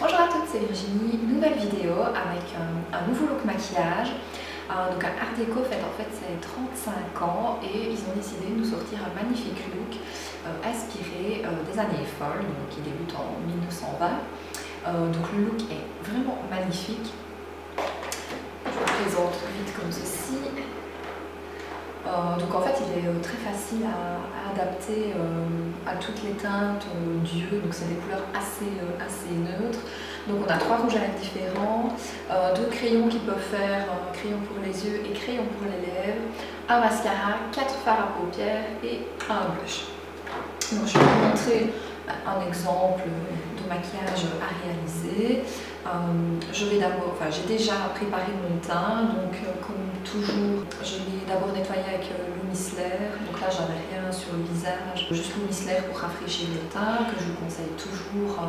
Bonjour à toutes, c'est Virginie, nouvelle vidéo avec un nouveau look maquillage. Donc un Art Déco fête en fait ses 35 ans et ils ont décidé de nous sortir un magnifique look inspiré des années folles, donc qui débute en 1920. Donc le look est vraiment magnifique. Je vous présente vite comme ceci. Donc en fait il est très facile à adapter à toutes les teintes d'yeux, donc c'est des couleurs assez neutres. Donc on a 3 rouges à lèvres différents, 2 crayons qui peuvent faire crayon pour les yeux et crayon pour les lèvres, un mascara, 4 fards à paupières et un blush. Donc je vais vous montrer un exemple de maquillage à réaliser. J'ai déjà préparé mon teint, donc comme toujours, je l'ai d'abord nettoyé avec l'eau micellaire. Donc là, j'avais rien sur le visage, juste l'eau micellaire pour rafraîchir le teint, que je vous conseille toujours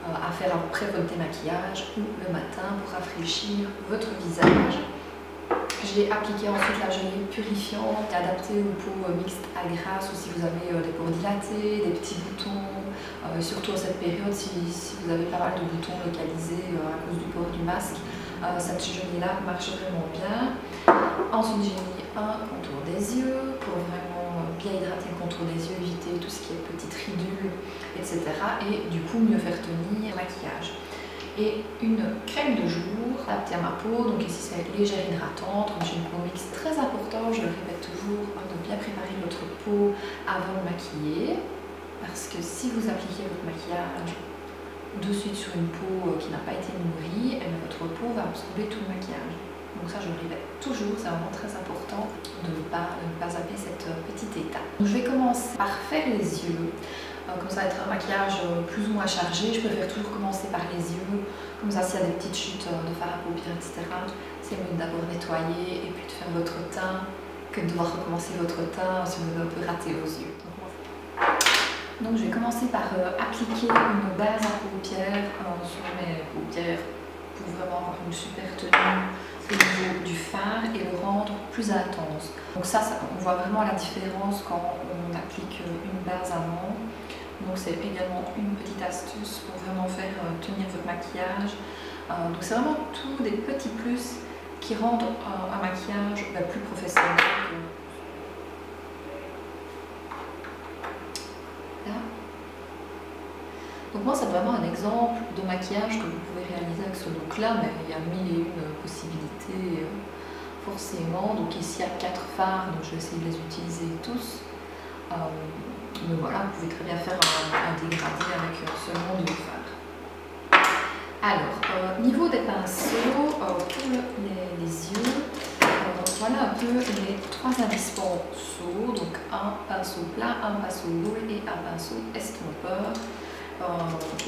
à faire après votre démaquillage ou le matin pour rafraîchir votre visage. J'ai appliqué ensuite la gelée purifiante adaptée aux peaux mixtes à grasse ou si vous avez des pores dilatés, des petits boutons, surtout en cette période si vous avez pas mal de boutons localisés à cause du port du masque, cette gelée là marche vraiment bien. Ensuite j'ai mis un contour des yeux pour vraiment bien hydrater le contour des yeux, éviter tout ce qui est petites ridules, etc. et du coup mieux faire tenir le maquillage. Et une crème de jour adaptée à ma peau, donc ici c'est légère hydratante, comme j'ai une peau mixte très importante, je le répète toujours, de bien préparer votre peau avant de maquiller, parce que si vous appliquez votre maquillage de suite sur une peau qui n'a pas été nourrie, votre peau va absorber tout le maquillage. Donc ça je le répète toujours, c'est vraiment très important de ne pas zapper cette petite étape. Donc, je vais commencer par faire les yeux. Comme ça va être un maquillage plus ou moins chargé, je préfère toujours commencer par les yeux, comme ça s'il y a des petites chutes de fard à paupières, etc., c'est mieux d'abord nettoyer et puis de faire votre teint que de devoir recommencer votre teint si vous avez un peu raté aux yeux. Donc je vais commencer par appliquer une base à paupières sur mes paupières pour vraiment avoir une super tenue au niveau du fard et le rendre plus intense. Donc ça on voit vraiment la différence quand on applique une base avant. Donc c'est également une petite astuce pour vraiment faire tenir votre maquillage. Donc c'est vraiment tous des petits plus qui rendent un maquillage plus professionnel. Là. Donc moi c'est vraiment un exemple de maquillage que vous pouvez réaliser avec ce look là, mais il y a mille et une possibilités forcément. Donc ici il y a 4 fards, donc je vais essayer de les utiliser tous. Mais voilà, vous pouvez très bien faire un dégradé avec seulement 2 fards. Alors, niveau des pinceaux, pour les yeux, voilà un peu les 3 indispensaux. Donc un pinceau plat, un pinceau boule et un pinceau estompeur.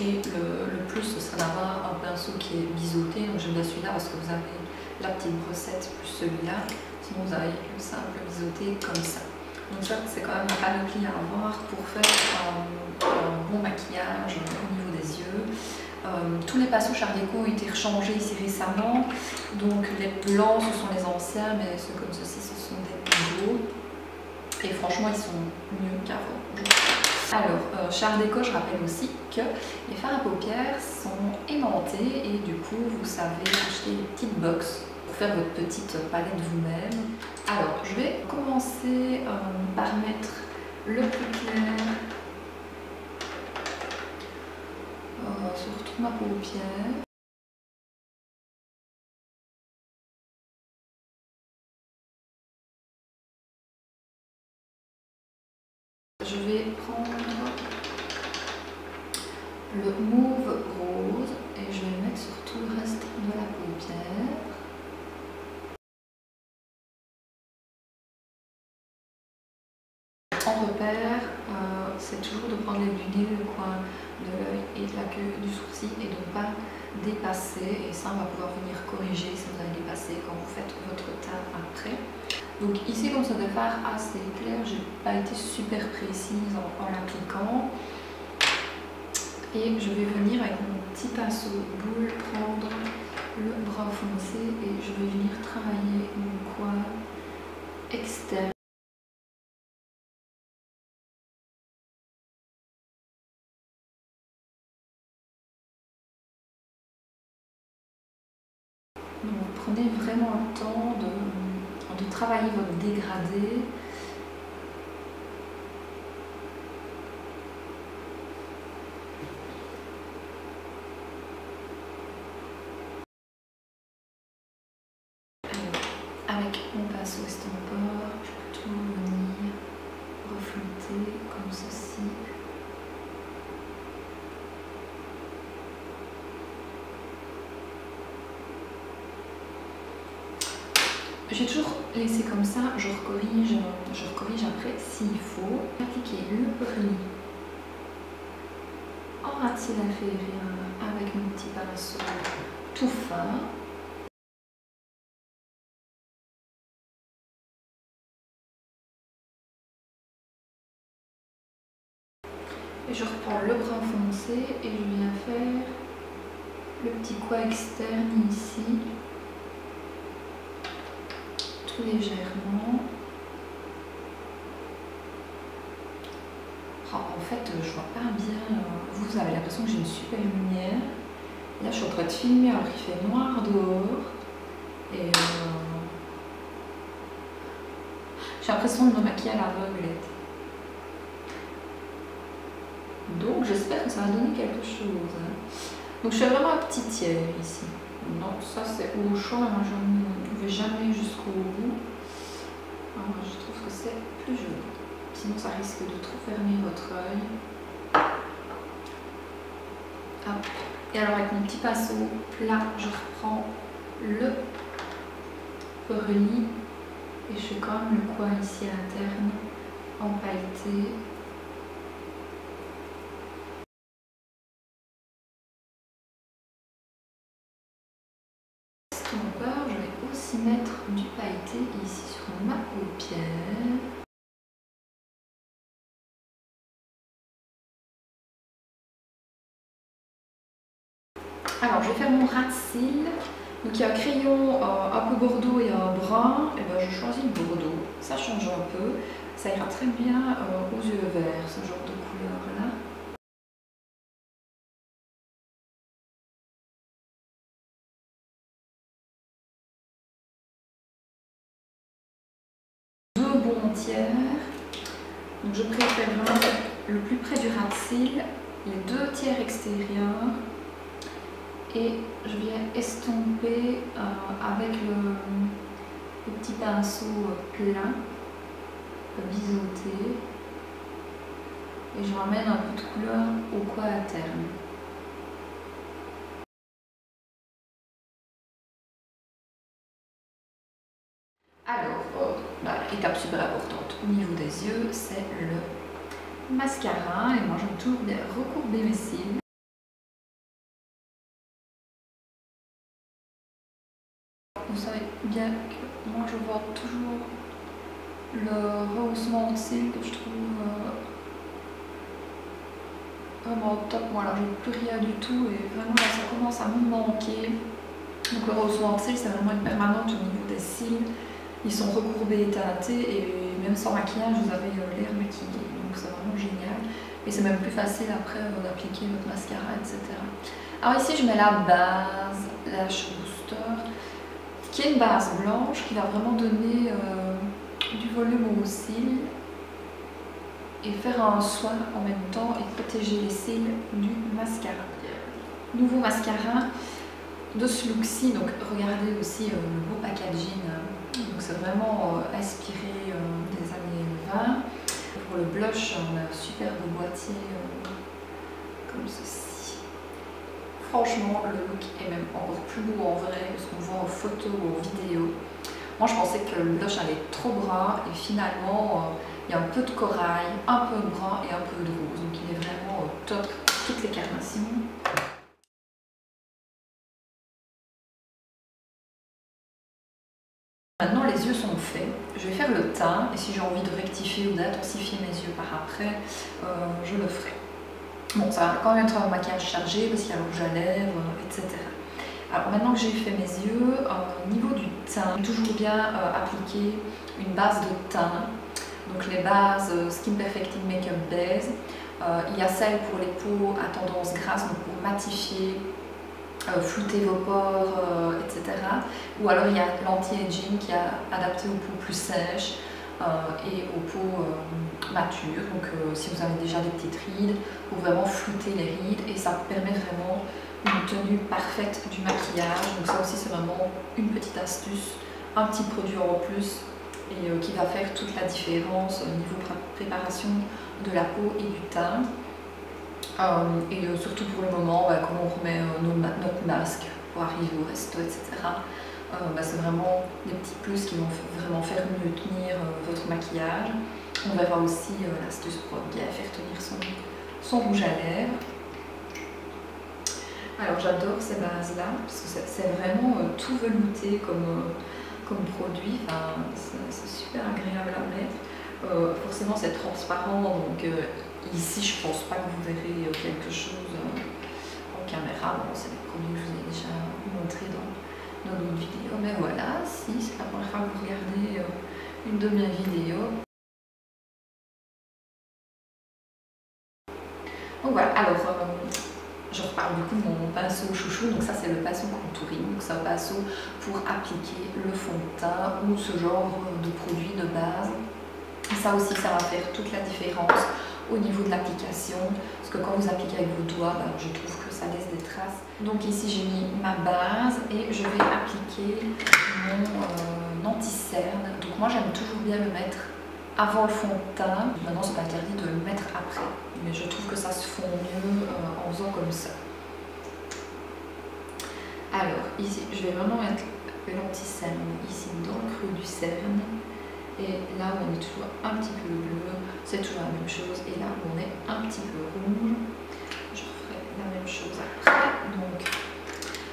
Et le plus, ce sera d'avoir un pinceau qui est biseauté. Donc j'aime bien celui-là parce que vous avez la petite brossette plus celui-là. Sinon vous avez le simple biseauté comme ça. Donc ça c'est quand même un panoplie à avoir pour faire un bon maquillage au niveau des yeux. Tous les pinceaux Art Déco ont été rechangés ici récemment. Donc les blancs ce sont les anciens, mais ceux comme ceci ce sont des nouveaux. Et franchement ils sont mieux qu'avant. Alors Art Déco, je rappelle aussi que les fards à paupières sont aimantés et du coup vous savez acheter des petites box pour faire votre petite palette vous-même. Alors, je vais commencer par mettre le plus clair sur toute ma paupière. Je vais prendre le mauve rose et je vais le mettre sur tout le reste de la paupière. En repère, c'est toujours de prendre les lunettes, le coin de l'œil et de la queue du sourcil et de ne pas dépasser. Et ça, on va pouvoir venir corriger si vous avez dépassé quand vous faites votre teint après. Donc ici, comme ça de fard assez clair, j'ai pas été super précise en l'appliquant. Et je vais venir avec mon petit pinceau boule prendre le brun foncé et je vais venir travailler mon coin externe. Donc prenez vraiment le temps de travailler votre dégradé. Avec mon pinceau estompeur, je peux tout venir refléter comme ceci. J'ai toujours laissé comme ça, je recorrige après s'il faut. Appliquer le vernis en ras avec mon petit pinceau tout fin. Et je reprends le brun foncé et je viens faire le petit coin externe ici, tout légèrement. Oh, en fait, je vois pas bien. Vous avez l'impression que j'ai une super lumière. Là, je suis en train de filmer alors qu'il fait noir dehors. Et j'ai l'impression de me maquiller à l'aveuglette. Donc j'espère que ça va donner quelque chose. Donc je fais vraiment un petit tiers ici. Non, ça c'est au chaud, moi je ne vais jamais jusqu'au bout. Alors, je trouve que c'est plus joli. Sinon ça risque de trop fermer votre œil. Hop. Et alors avec mon petit pinceau plat, je reprends le relis et je fais quand même le coin ici à l'interne en pailleté. Je vais aussi mettre du pailleté ici sur ma paupière. Alors je vais faire mon ras de cils. Donc il y a un crayon un peu bordeaux et un brun. Et ben je choisis le bordeaux. Ça change un peu. Ça ira très bien aux yeux verts, ce genre de couleur là. Deux bons tiers. Donc je préfère vraiment le plus près du ras de cils, les deux tiers extérieurs. Et je viens estomper avec le petit pinceau plat, biseauté. Et je ramène un peu de couleur au coin interne. Alors, étape super importante au niveau des yeux, c'est le mascara. Et moi j'aime toujours bien recourber mes cils. Vous savez bien que moi je vois toujours le rehaussement de cils que je trouve vraiment top. Voilà, je n'ai plus rien du tout et vraiment là ça commence à me manquer. Donc le rehaussement de cils c'est vraiment une permanente au niveau des cils. Ils sont recourbés et teintés et même sans maquillage vous avez l'air maquillé. Donc c'est vraiment génial. Et c'est même plus facile après d'appliquer votre mascara, etc. Alors ici je mets la base Lash Booster, qui est une base blanche qui va vraiment donner du volume aux cils et faire un soin en même temps et protéger les cils du mascara. Nouveau mascara de ce look-ci, donc regardez aussi le beau packaging, donc c'est vraiment inspiré des années 20. Pour le blush, on a un superbe boîtier comme ceci. Franchement, le look est même encore plus beau en vrai que ce qu'on voit en photo ou en vidéo. Moi, je pensais que le blush allait être trop brun et finalement, il y a un peu de corail, un peu de brun et un peu de rose. Donc, il est vraiment top pour toutes les carnations. Maintenant, les yeux sont faits. Je vais faire le teint et si j'ai envie de rectifier ou d'intensifier mes yeux par après, je le ferai. Bon, ça va quand même être un maquillage chargé parce qu'il y a le rouge à lèvres, etc. Alors maintenant que j'ai fait mes yeux, au niveau du teint, toujours bien appliquer une base de teint. Donc les bases Skin Perfecting Makeup Base. Il y a celle pour les peaux à tendance grasse, donc pour matifier flouter vos pores, etc. Ou alors il y a l'anti-aging qui est adapté aux peaux plus sèches et aux peaux matures. Donc si vous avez déjà des petites rides, pour vraiment flouter les rides, et ça permet vraiment une tenue parfaite du maquillage. Donc ça aussi c'est vraiment une petite astuce, un petit produit en plus et qui va faire toute la différence au niveau préparation de la peau et du teint. Et surtout pour le moment, quand on remet notre masque pour arriver au resto, etc. C'est vraiment des petits plus qui vont vraiment faire mieux tenir votre maquillage. On verra aussi l'astuce pour bien faire tenir son rouge à lèvres. Alors j'adore ces bases-là, parce que c'est vraiment tout velouté comme produit. Enfin, c'est super agréable à mettre. Forcément c'est transparent, donc ici je pense pas que vous verrez quelque chose en caméra. Bon, c'est des produits que je vous ai déjà montrés dans d'autres vidéos, mais voilà, si c'est la première fois que vous regardez une de mes vidéos. Donc voilà, alors je reparle du coup de mon pinceau chouchou. Donc ça c'est le pinceau contouring, donc c'est un pinceau pour appliquer le fond de teint ou ce genre de produit de base. Et ça aussi, ça va faire toute la différence au niveau de l'application, parce que quand vous appliquez avec vos doigts, je trouve que ça laisse des traces. Donc ici j'ai mis ma base et je vais appliquer mon anti-cerne. Donc moi j'aime toujours bien le mettre avant le fond de teint. Maintenant c'est pas interdit de le mettre après, mais je trouve que ça se fond mieux en faisant comme ça. Alors ici je vais vraiment mettre l'anti-cerne ici dans le creux du cerne. Et là où on est toujours un petit peu bleu, c'est toujours la même chose. Et là où on est un petit peu rouge, je ferai la même chose après. Donc,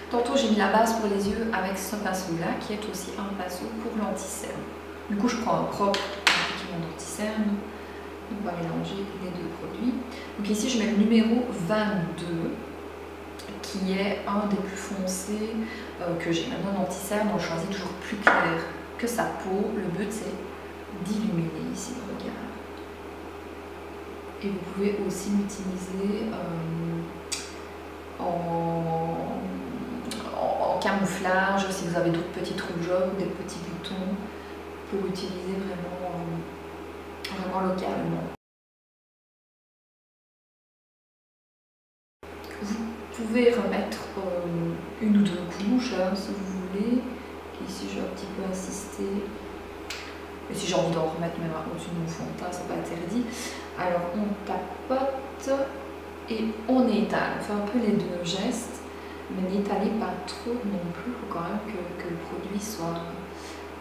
tantôt j'ai mis la base pour les yeux avec ce pinceau-là, qui est aussi un pinceau pour l'anti-cerne. Du coup, je prends un propre pour appliquer mon anti-cerne. On va mélanger les deux produits. Donc ici, je mets le numéro 22, qui est un des plus foncés que j'ai. Maintenant, l'anti-cerne, on le choisit toujours plus clair que sa peau. Le but, c'est d'illuminer ici le regard. Et vous pouvez aussi l'utiliser en camouflage, si vous avez d'autres petites rougeurs ou des petits boutons, pour utiliser vraiment localement. Vous pouvez remettre une ou deux couches si vous voulez. Ici, je vais un petit peu insister. Et si j'ai envie d'en remettre même au-dessus de mon fond de teint, c'est pas interdit. Alors on tapote et on étale. On fait un peu les deux gestes, mais n'étalez pas trop non plus. Il faut quand même que le produit soit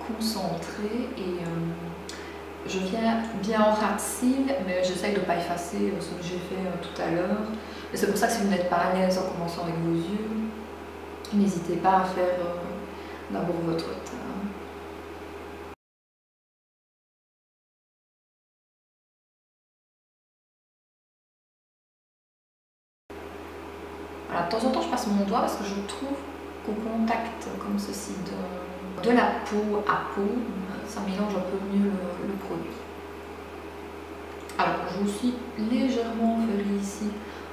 concentré. Et je viens bien en ras de cils, mais j'essaye de ne pas effacer ce que j'ai fait tout à l'heure. Et c'est pour ça que si vous n'êtes pas à l'aise en commençant avec vos yeux, n'hésitez pas à faire d'abord votre teint. Voilà, de temps en temps, je passe mon doigt parce que je trouve qu'au contact comme ceci de la peau à peau, ça mélange un peu mieux le produit. Alors, je vais aussi légèrement faire ici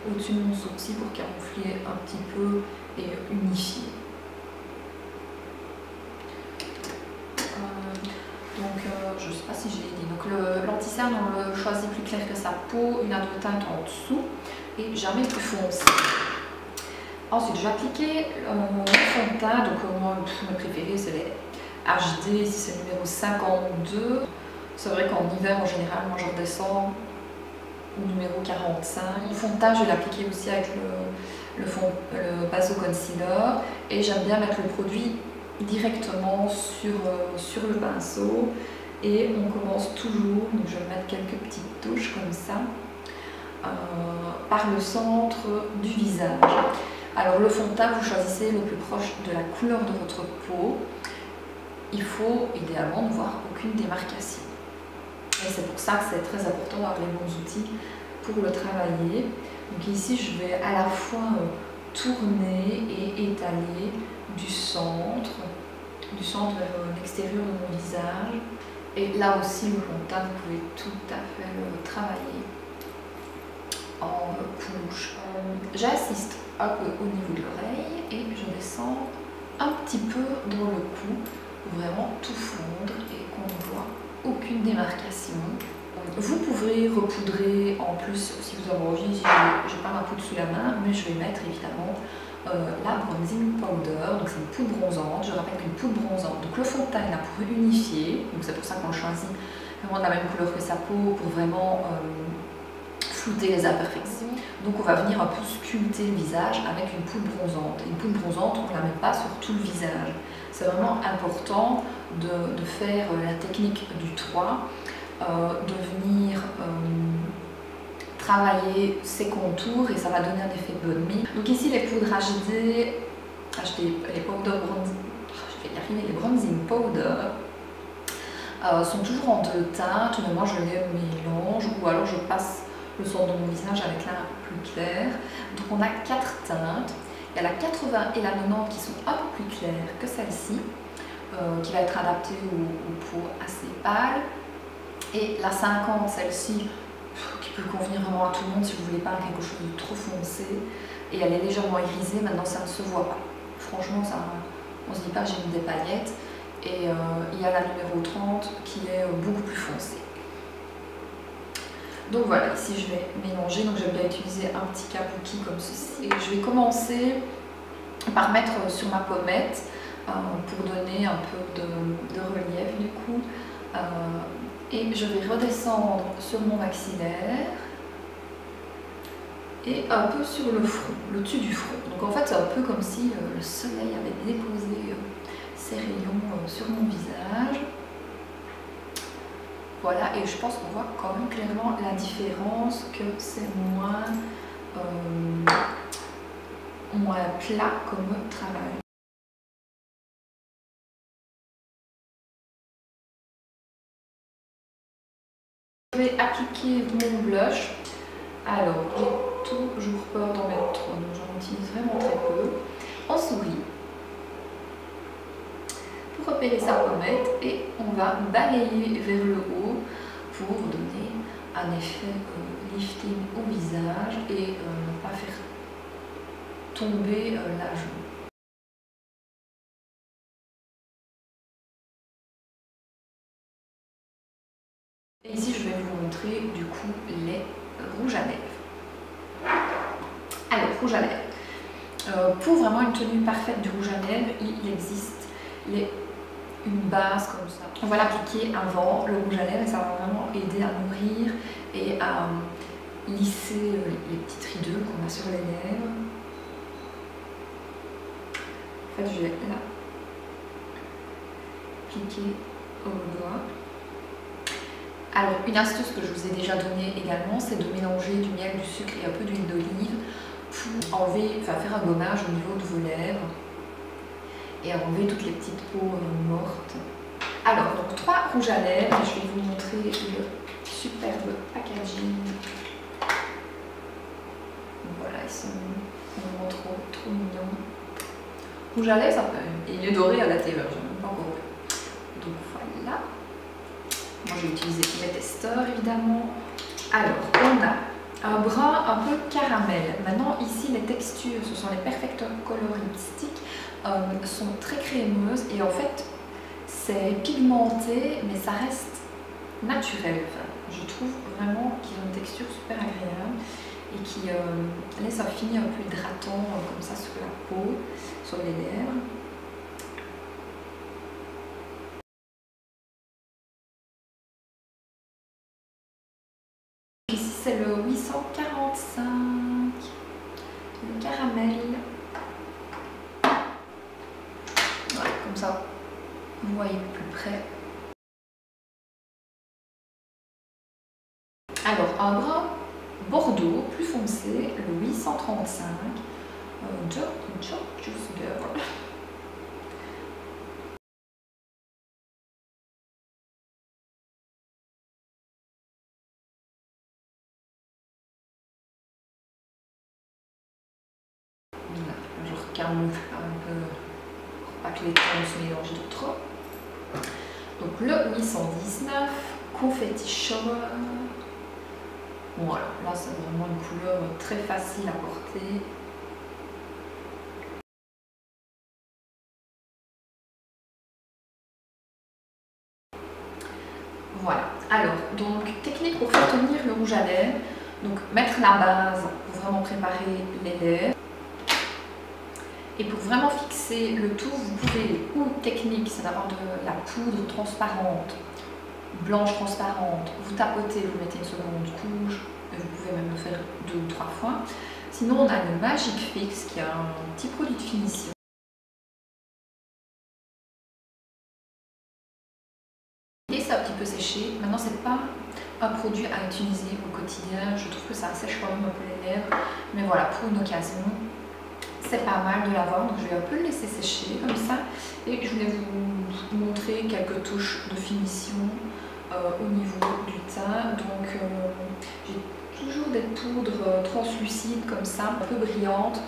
au-dessus de mon sourcil pour camoufler un petit peu et unifier. Je ne sais pas si je l'ai dit. Donc l'anti-cerne, on le choisit plus clair que sa peau, une autre teinte en dessous et jamais plus foncé. Ensuite, je vais appliquer le fond de teint. Donc moi, mes préférés, c'est les HD. Ici, c'est le numéro 52. C'est vrai qu'en hiver, en général, moi, je redescends au numéro 45. Le fond de teint, je vais l'appliquer aussi avec le pinceau concealer. Et j'aime bien mettre le produit directement sur le pinceau. Et on commence toujours, donc je vais mettre quelques petites touches comme ça, par le centre du visage. Alors le fond de teint, vous choisissez le plus proche de la couleur de votre peau. Il faut idéalement ne voir aucune démarcation. Et c'est pour ça que c'est très important d'avoir les bons outils pour le travailler. Donc ici, je vais à la fois tourner et étaler du centre vers l'extérieur de mon visage. Et là aussi, le fond de teint, vous pouvez tout à fait le travailler. en couche. J'insiste un peu au niveau de l'oreille et je descends un petit peu dans le cou pour vraiment tout fondre et qu'on ne voit aucune démarcation. Vous pouvez repoudrer en plus si vous avez envie, si j'ai pas ma poudre sous la main, mais je vais mettre évidemment la bronzing powder, donc c'est une poudre bronzante. Je rappelle qu'une poudre bronzante, donc le fond de teint est là pour unifier, donc c'est pour ça qu'on choisit vraiment de la même couleur que sa peau pour vraiment flouter les imperfections. Donc on va venir un peu sculpter le visage avec une poudre bronzante. Une poudre bronzante, on ne la met pas sur tout le visage. C'est vraiment important de faire la technique du 3, de venir travailler ses contours et ça va donner un effet de bonne mine. Donc ici les poudres HD, les powder bronzing, je vais y arriver, les bronzing powder sont toujours en 2 teintes, mais moi je les mélange ou alors je passe le centre de mon visage avec la plus claire. Donc on a 4 teintes. Il y a la 80 et la 90 qui sont un peu plus claires que celle-ci, qui va être adaptée aux peaux assez pâles. Et la 50, celle-ci, qui peut convenir vraiment à tout le monde si vous ne voulez pas quelque chose de trop foncé. Et elle est légèrement irisée, maintenant ça ne se voit pas. Franchement, ça, on ne se dit pas j'ai mis des paillettes. Et il y a la numéro 30 qui est beaucoup plus foncée. Donc voilà, ici je vais mélanger, donc j'aime bien utiliser un petit kabuki comme ceci. Et je vais commencer par mettre sur ma pommette pour donner un peu de relief du coup. Et je vais redescendre sur mon maxillaire et un peu sur le front, le dessus du front. Donc en fait c'est un peu comme si le soleil avait déposé ses rayons sur mon visage. Voilà, et je pense qu'on voit quand même clairement la différence, que c'est moins plat comme travail. Je vais appliquer mon blush. Alors, j'ai toujours peur d'en mettre trop, donc j'en utilise vraiment très peu. On sourit pour repérer sa pommette et on va balayer vers le haut pour donner un effet lifting au visage et ne pas faire tomber la joue. Et ici je vais vous montrer du coup les rouges à lèvres. Alors, rouge à lèvres. Pour vraiment une tenue parfaite du rouge à lèvres, il existe une base comme ça. On va l'appliquer avant le rouge à lèvres et ça va vraiment aider à nourrir et à lisser les petites ridures qu'on a sur les lèvres. En fait, je vais là appliquer au doigt. Alors, une astuce que je vous ai déjà donnée également, c'est de mélanger du miel, du sucre et un peu d'huile d'olive pour enlever, faire un gommage au niveau de vos lèvres et enlever toutes les petites peaux mortes. Alors, donc 3 rouges à lèvres, je vais vous montrer le superbe packaging. Voilà, ils sont vraiment trop mignons. Rouge à lèvres, ça peut... et il est doré à la télé, je n'ai même pas encore vu. Donc voilà. Moi, j'ai utilisé mes testeurs, évidemment. Alors, on a un brun un peu caramel. Maintenant, ici, les textures, ce sont les Perfector Color Lipstick, sont très crémeuses et en fait, c'est pigmenté, mais ça reste naturel. Enfin, je trouve vraiment qu'ils ont une texture super agréable et qui laisse un fini un peu hydratant comme ça sur la peau, sur les lèvres. Ici c'est le 845, le caramel. Voilà, comme ça, vous voyez plus près. Alors, un brun bordeaux plus foncé, le 835, Juice Girl. Voilà, je recamoufle un peu pour pas que les tons se mélangent de trop. Donc le 819, Confetti Shower. Voilà, là c'est vraiment une couleur très facile à porter. Voilà, alors, donc technique pour faire tenir le rouge à lèvres. Donc mettre la base pour vraiment préparer les lèvres. Et pour vraiment fixer le tout, vous pouvez, ou technique, c'est d'avoir de la poudre transparente, blanche transparente, vous tapotez, vous mettez une seconde couche, et vous pouvez même le faire 2 ou 3 fois. Sinon, on a le Magic Fix qui a un petit produit de finition. Et ça a un petit peu séché. Maintenant, c'est pas un produit à utiliser au quotidien. Je trouve que ça sèche quand même un peu les lèvres. Mais voilà, pour une occasion, c'est pas mal de l'avoir. Donc je vais un peu le laisser sécher comme ça. Et je voulais vous montrer quelques touches de finition au niveau du teint. Donc j'ai toujours des poudres translucides comme ça, un peu brillantes.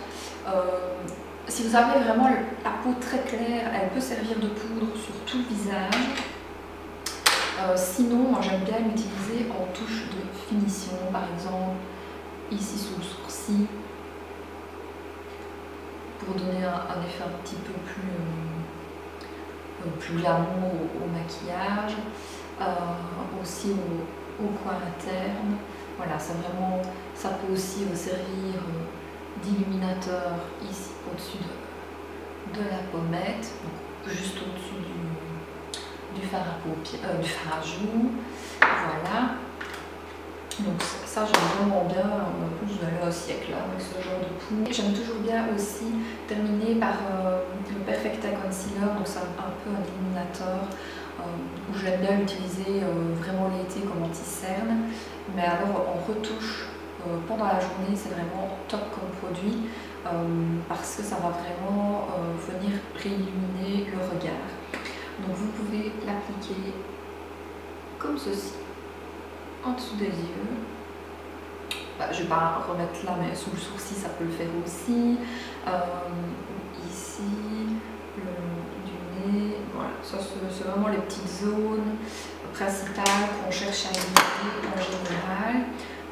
Si vous avez vraiment la peau très claire, elle peut servir de poudre sur tout le visage. Sinon, moi j'aime bien l'utiliser en touche de finition, par exemple ici sous le sourcil, pour donner un effet un petit peu plus glamour au maquillage, aussi au coin interne. Voilà, ça peut aussi servir d'illuminateur ici au-dessus de la pommette, donc juste au-dessus du fard à paupières, du fard à joues. Voilà. Donc ça j'aime vraiment bien, je vais aller au siècle là, avec ce genre de poudre. J'aime toujours bien aussi terminer par le Perfecta Concealer, donc c'est un peu un illuminateur où j'aime bien l'utiliser vraiment l'été comme anti-cerne. Mais alors en retouche pendant la journée, c'est vraiment top comme produit parce que ça va vraiment venir réilluminer le regard. Donc vous pouvez l'appliquer comme ceci, en dessous des yeux. Je ne vais pas remettre là, mais sous le sourcil ça peut le faire aussi. Ici, le long du nez. Voilà, ça c'est vraiment les petites zones principales qu'on cherche à éviter en général.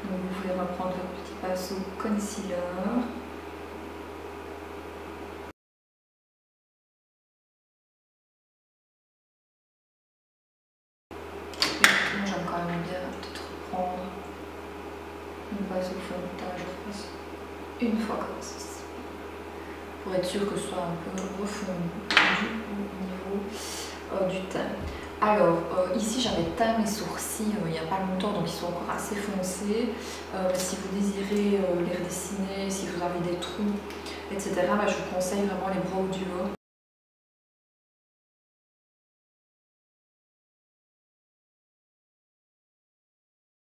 Donc vous pouvez reprendre votre petit pinceau concealer. J'aime quand même bien peut-être reprendre une base au fond de teint, je repasse une fois comme ceci, pour être sûr que ce soit un peu refondu au niveau du teint. Alors ici j'avais teint mes sourcils il n'y a pas longtemps, donc ils sont encore assez foncés. Si vous désirez les redessiner, si vous avez des trous, etc., je vous conseille vraiment les Brow Duo.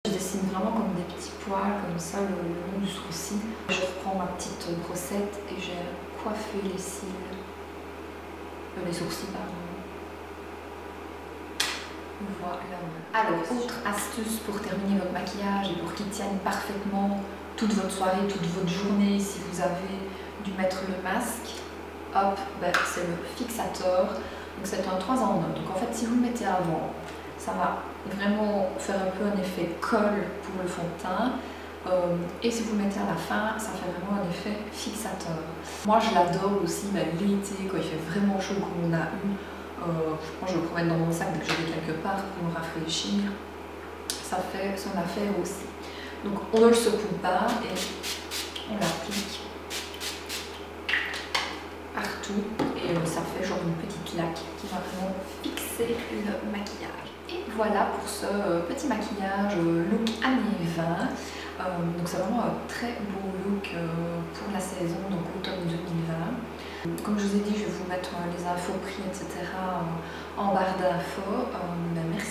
Je dessine vraiment comme des petits poils, comme ça, le long du sourcil. Je reprends ma petite brossette et j'ai coiffé les cils, les sourcils, pardon. Voilà. Alors, autre astuce pour terminer votre maquillage et pour qu'il tienne parfaitement toute votre soirée, toute votre journée, si vous avez dû mettre le masque, hop, c'est le fixateur. Donc c'est un 3 en 1. Donc en fait, si vous le mettez avant, ça va vraiment faire un peu un effet colle pour le fond de teint. Et si vous le mettez à la fin, ça fait vraiment un effet fixateur. Moi je l'adore aussi l'été, quand il fait vraiment chaud comme on a eu. Moi je le promène dans mon sac dès que je vais quelque part pour me rafraîchir. Ça fait son affaire aussi. Donc on ne le secoue pas et on l'applique partout. Et ça fait genre une petite laque qui va vraiment fixer le maquillage. Et voilà pour ce petit maquillage look années 20. Donc c'est vraiment un très beau look pour la saison, donc automne 2020. Comme je vous ai dit, je vais vous mettre les infos prix, etc. en barre d'infos. Merci